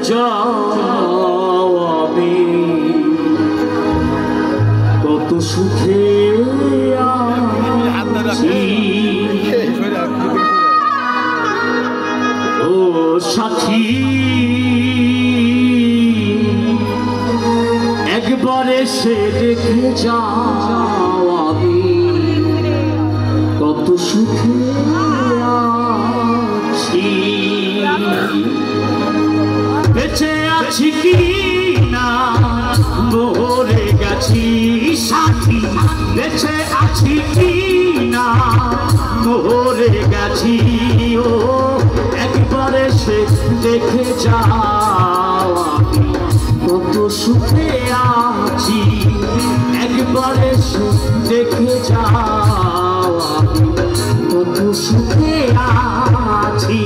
যাও আমি কত সুখে আছি ও সাথী একবার এসে দেখে যাও আমি কত সুখে আছি বেঁচে আছি কি না মরে গেছি সাথী বেঁচে আছি কি না মরে গেছি ও একবার এসে দেখে যাও আমি কত সুখে আছি একবার এসে দেখে যাও আমি কত সুখে আছি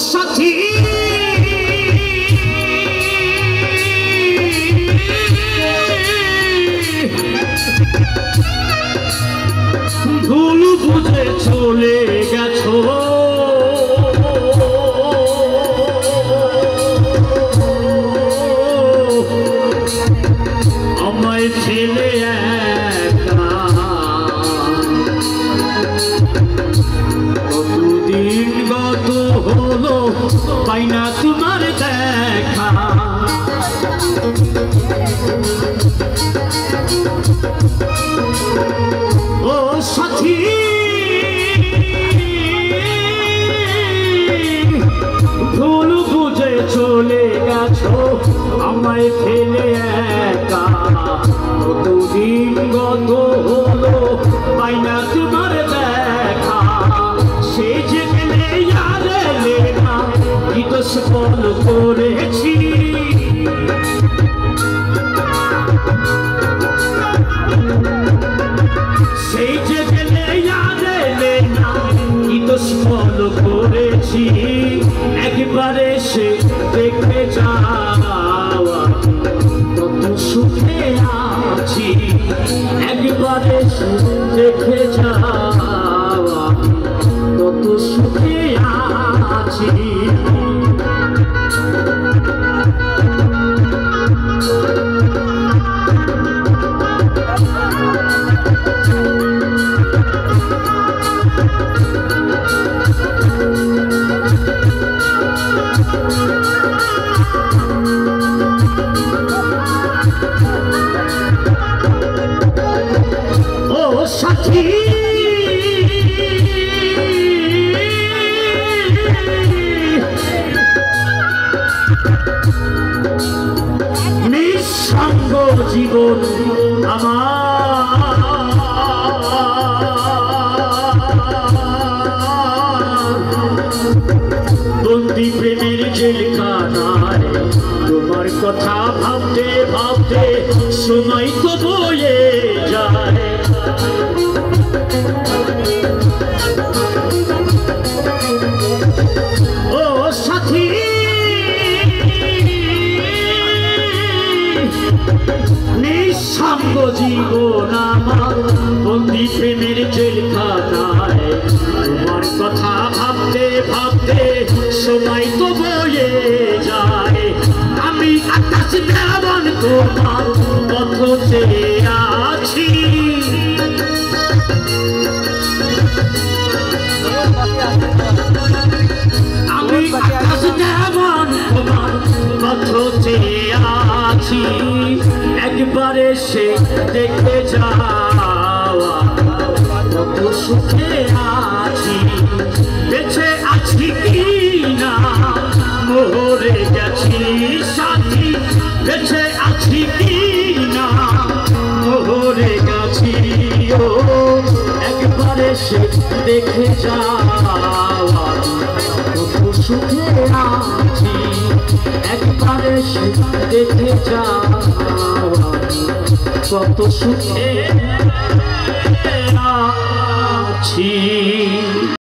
সাথী ভুল বুঝে চলে গেছো আমায় ফেলে একা কতদিন গত হলো পাই না তোমার দেখা ও সাথী ভুল বুঝে চলে গেছো আমায় ফেলে একা কতদিন গত হলো পাই না তোমার দেখা সে যে গেলে আর এলে না কি দোষ ফল করেছি সেই যে গেলে আর এলে না কি দোষ ফল করেছি একবার এসে দেখে যাও কত সুখে আছি একবার এসে দেখে যাও কত সুখে আছি ও সাথী নিঃসঙ্গ জীবন আমার বন্দি প্রেমের জেলখানায় তোমার কথা ভাবতে ভাবতে সময় তো বয়ে যায় ও সাথী নিঃসঙ্গ জীবন আমার বন্দি প্রেমের জেলখানায় তোমার কথা ভাবতে ভাবতে সময় তো বয়ে যায় আমি আকাশ দেওয়ান তোমার পথ চেয়ে আছি আমি আকাশ দেওয়ান তোমার পথ চেয়ে আছি একবার এসে দেখে যাও কত সুখে আছি বেঁচে আছি কি না মরে গেছি সাথী বেঁচে আছি কি না মরে গেছি ও একবার এসে দেখে যাও কত সুখে আছি একবার এসে দেখে যাওয়া কত সুখে আছি।